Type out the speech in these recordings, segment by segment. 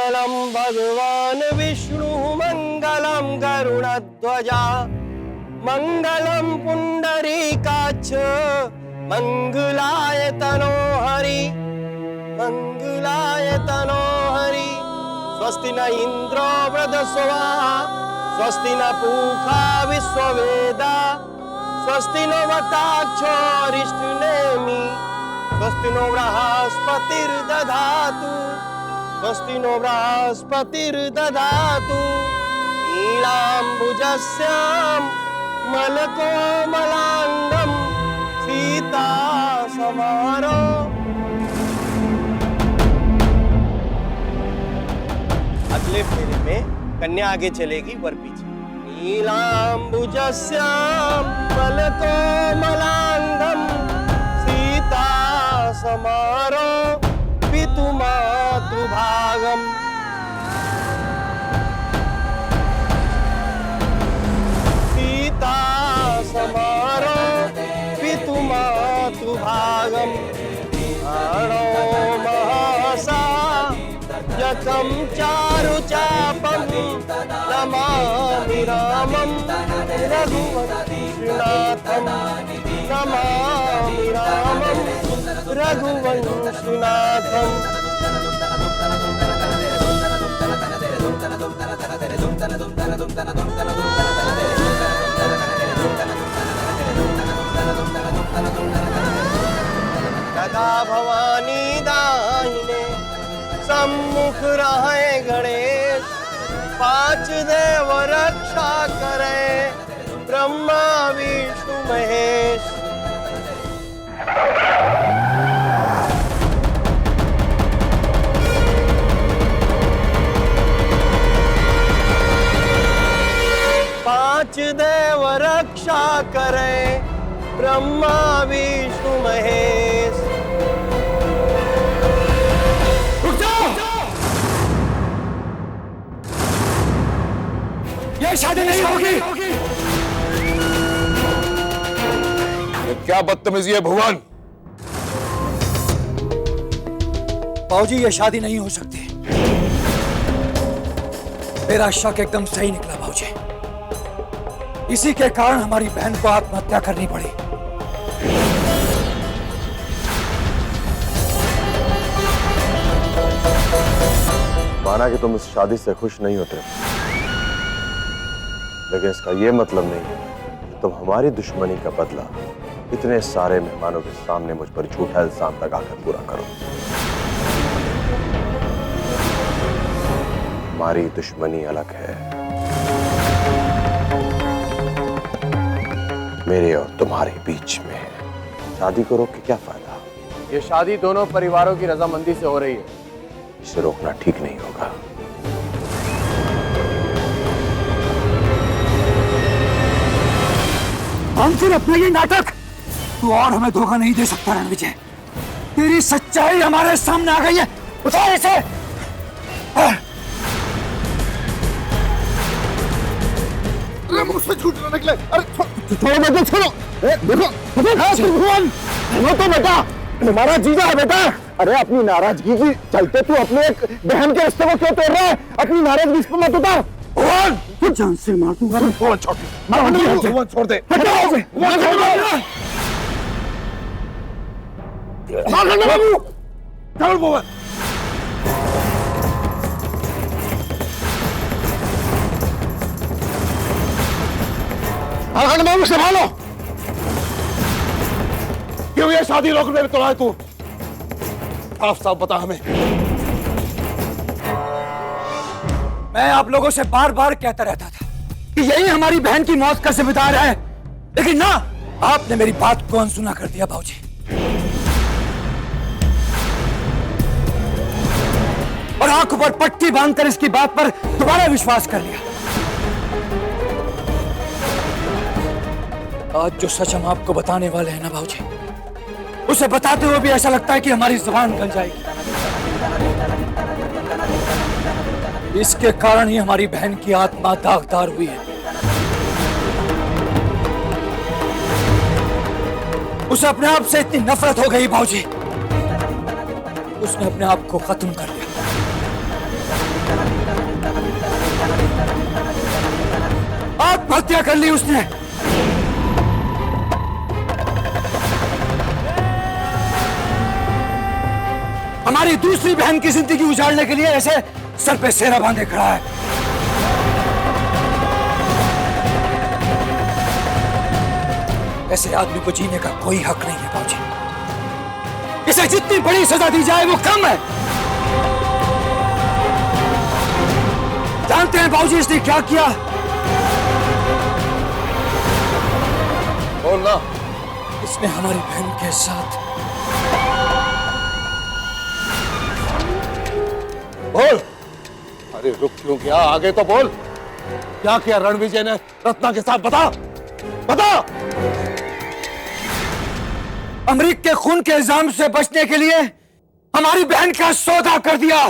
मंगलम भगवान विष्णु मंगलम गरुड़ध्वजा मंगलम पुंडरीकाक्ष मंगलाय तनो हरि मंगलाय तनो हरि। स्वस्ति न इंद्रो वृधस्वाहा स्वस्ति न पूषा विश्ववेदा स्वस्ति नो वटाक्षो अरिष्टनेमि स्वस्ति नो बृहस्पतिर्दधातु स्वस्ति नो बृहस्पतिर्दधातु। नीलाम्बुजस्यां मलकोमलाङ्गं सीता समारो। अगले फेरे में कन्या आगे चलेगी, वर पीछे। नीलाम्बुजस्यां मलकोमलाङ्गं सीता समारो पितुमातृभागम्। सीता समारो पितुमातृभागम्। आणो महसा यकं चारुचापं नमामि रामं रघुवंशनाथं नमामि रामं रघुवंशनाथं। सदा भवानी दाहिने सम्मुख रहे गणेश पांच देव रक्षा करे ब्रह्मा विष्णु महेश। पांच देव रक्षा करे ब्रह्मा विष्णु महेश। ये शादी नहीं होगी। ये क्या बदतमीजी है भुवन? बाबूजी ये शादी नहीं हो सकती। मेरा शक एकदम सही निकला बाबूजी। इसी के कारण हमारी बहन को आत्महत्या करनी पड़ी। माना कि तुम इस शादी से खुश नहीं होते, लेकिन इसका यह मतलब नहीं कि तुम हमारी दुश्मनी का बदला इतने सारे मेहमानों के सामने मुझ पर झूठा इल्जाम लगाकर पूरा करो। हमारी दुश्मनी अलग है, मेरे और तुम्हारे बीच में। शादी को रोक के क्या फायदा? ये शादी दोनों परिवारों की रजामंदी से हो रही है। इसे रोकना ठीक नहीं होगा। हम फिर अपना ये नाटक तू और हमें धोखा नहीं दे सकता रणविजय। तेरी सच्चाई हमारे सामने आ गई है। उतार इसे। अरे मुझसे झूठ ना निकले। अरे छोड़ो बेटा, छोड़ो। देखो भगवान, वो तो बेटा तुम्हारा जीजा है बेटा। अरे अपनी नाराजगी की चलते तू अपने एक बहन के रिश्ते को क्यों तोड़ रहा है? अपनी नाराजगी इस पर मत उतार। भगवान तू जान से मार दूंगा। भुवन छोड़ दे। भुवन छोड़ दे। चल भुवन। बाबू संभालो। क्यों ये शादी रोकने में तुला है तू? साफ साफ बता हमें। मैं आप लोगों से बार बार कहता रहता था कि यही हमारी बहन की मौत का जिम्मेदार है, लेकिन ना, आपने मेरी बात को अनसुना कर दिया बाबूजी। और आंखों पर पट्टी बांधकर इसकी बात पर दोबारा विश्वास कर लिया। आज जो सच हम आपको बताने वाले हैं ना बाबूजी, उसे बताते हुए भी ऐसा लगता है कि हमारी जुबान गल जाएगी। इसके कारण ही हमारी बहन की आत्मा दागदार हुई है। उसे अपने आप से इतनी नफरत हो गई बाबूजी, उसने अपने आप को खत्म कर दिया। आत्महत्या कर ली उसने। हमारी दूसरी बहन की जिंदगी उजाड़ने के लिए ऐसे सर पे सेना बांधे खड़ा है। ऐसे आदमी को जीने का कोई हक नहीं है बाबूजी। इसे जितनी बड़ी सजा दी जाए वो कम है। जानते हैं बाबूजी इसने क्या किया? बोल ना। इसने हमारी बहन के साथ बोल। अरे रुक क्यों गया? आगे तो बोल। क्या किया रणविजय ने रत्ना के साथ? बता बता। अमरीक के खून के इल्जाम से बचने के लिए हमारी बहन का सौदा कर दिया।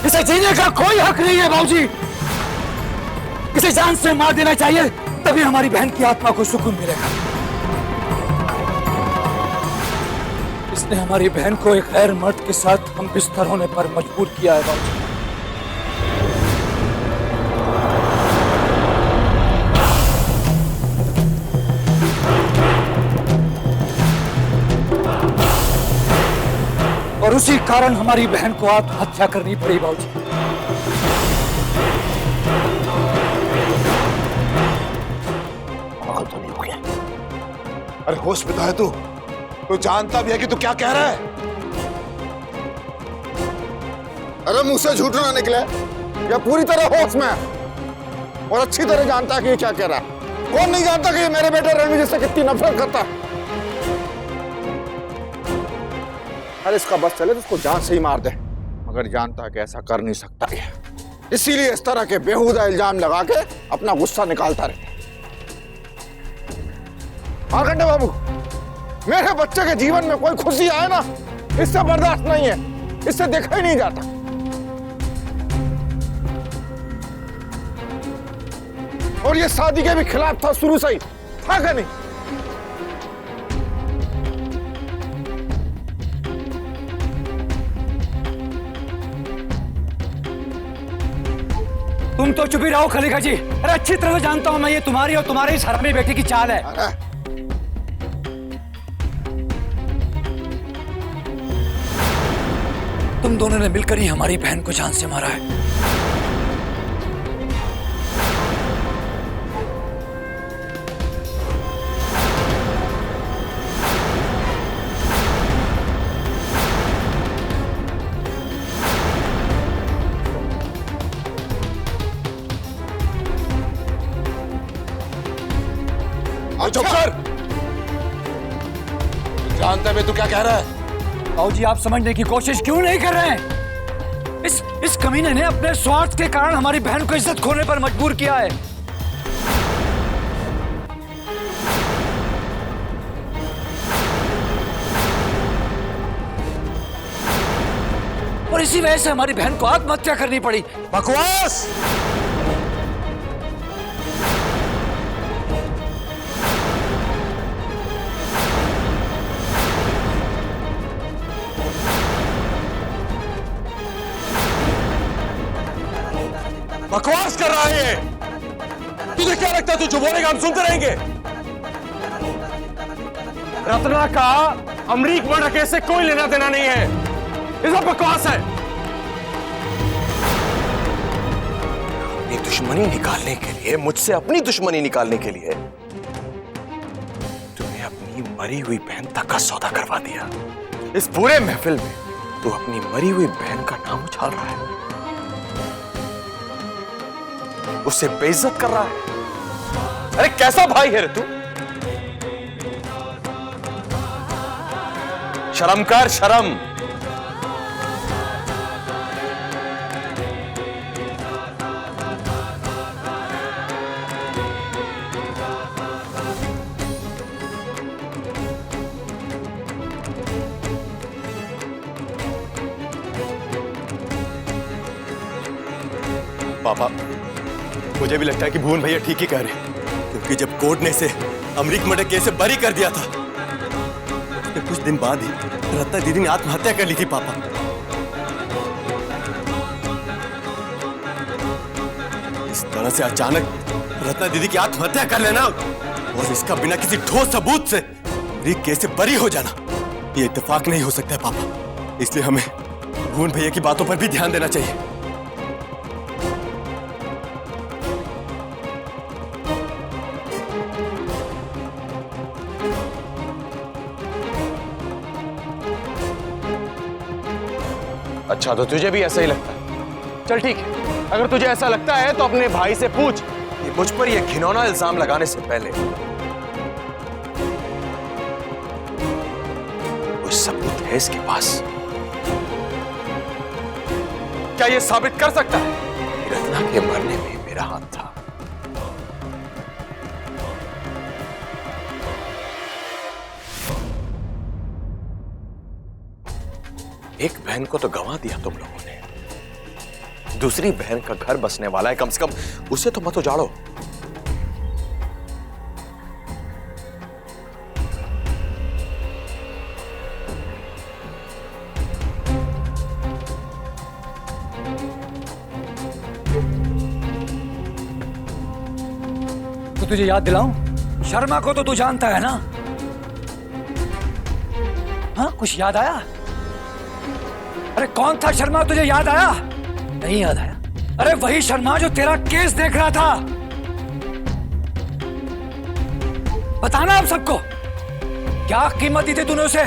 इसे जीने का कोई हक नहीं है बाबूजी। इसे जान से मार देना चाहिए, तभी हमारी बहन की आत्मा को सुकून मिलेगा। इसने हमारी बहन को एक गैर मर्द के साथ हम बिस्तर होने पर मजबूर किया है बाबूजी। और उसी कारण हमारी बहन को आत्महत्या करनी पड़ी बाबूजी। पागल तो नहीं हो गया? अरे होश में तो है तू? तू जानता भी है कि तू क्या कह रहा है? अरे मुंह से झूठ ना निकले। यह पूरी तरह होश में है और अच्छी तरह जानता है कि ये क्या कह रहा है। कौन नहीं जानता कि ये मेरे बेटे रणविजय से कितनी नफरत करता है। अरे इसका बस चले तो उसको जान से ही मार दे, मगर जानता है कि ऐसा कर नहीं सकता है, इसीलिए इस तरह के बेहुदा इल्जाम लगा के अपना गुस्सा निकालता रहता है। मार्कंडे बाबू, मेरे बच्चे के जीवन में कोई खुशी आए ना, इससे बर्दाश्त नहीं है, इससे देखा ही नहीं जाता। और ये शादी के भी खिलाफ था शुरू से ही, था क्या नहीं? तुम तो चुप ही रहो खलीफा जी। अरे अच्छी तरह जानता हूं मैं ये तुम्हारी और तुम्हारे इस हरामी बेटे की चाल है। अरे तुम दोनों ने मिलकर ही हमारी बहन को जान से मारा है। चुप कर। जानते हुए तू क्या कह रहा है? बाबूजी आप समझने की कोशिश क्यों नहीं कर रहे हैं? इस कमीने ने अपने स्वार्थ के कारण हमारी बहन को इज्जत खोने पर मजबूर किया है। और इसी वजह से हमारी बहन को आत्महत्या करनी पड़ी। बकवास। बकवास कर रहा है ये। तुझे क्या लगता है तू जो बोलेगा हम सुनते रहेंगे? रत्ना का अमरीक मर्डर केस से कोई लेना देना नहीं है। ये सब बकवास है। अपनी दुश्मनी निकालने के लिए, मुझसे अपनी दुश्मनी निकालने के लिए तूने अपनी मरी हुई बहन तक का सौदा करवा दिया। इस पूरे महफिल में तू अपनी मरी हुई बहन का नाम उछाल रहा है, उससे बेइज्जत कर रहा है। अरे कैसा भाई है रे तू? शर्म कर, शर्म। पापा, मुझे भी लगता है कि भुवन भैया ठीक ही कह रहे हैं, क्योंकि जब कोर्ट ने इसे अमरीक मर्डर केस से बरी कर दिया था, उसके कुछ दिन बाद ही रत्ना दीदी ने आत्महत्या कर ली थी पापा। इस तरह से अचानक रत्ना दीदी की आत्महत्या कर लेना और इसका बिना किसी ठोस सबूत से अमरीक केस से बरी हो जाना, ये इत्तेफाक नहीं हो सकता है पापा। इसलिए हमें भुवन भैया की बातों पर भी ध्यान देना चाहिए। अच्छा, तो तुझे भी ऐसा ही लगता है? चल ठीक है, अगर तुझे ऐसा लगता है तो अपने भाई से पूछ। मुझ पर यह घिनौना इल्जाम लगाने से पहले कुछ सबूत है इसके पास। क्या ये साबित कर सकता है रत्ना के मरने में मेरा हाथ था? एक बहन को तो गंवा दिया तुम लोगों ने, दूसरी बहन का घर बसने वाला है, कम से कम उसे तो मत उजाड़ो। तो तुझे याद दिलाऊं, शर्मा को तो तू जानता है ना? हाँ, कुछ याद आया? अरे कौन था शर्मा, तुझे याद आया? नहीं याद आया? अरे वही शर्मा जो तेरा केस देख रहा था। बताना आप सबको, क्या कीमत दी थी तूने उसे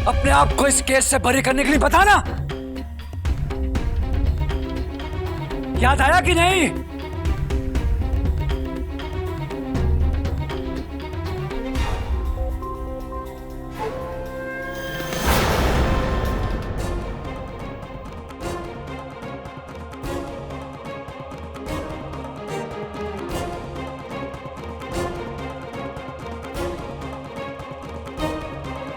अपने आप को इस केस से बरी करने के लिए? बताना, याद आया कि नहीं?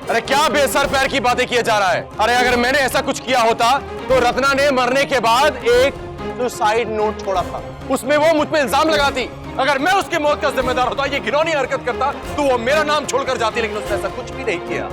अरे क्या बेसर पैर की बातें किए जा रहा है? अरे अगर मैंने ऐसा कुछ किया होता तो रत्ना ने मरने के बाद एक सुसाइड नोट छोड़ा था, उसमें वो मुझ पे इल्जाम लगाती। अगर मैं उसकी मौत का जिम्मेदार होता, ये घिनौनी हरकत करता, तो वो मेरा नाम छोड़कर जाती, लेकिन उसने ऐसा कुछ भी नहीं किया।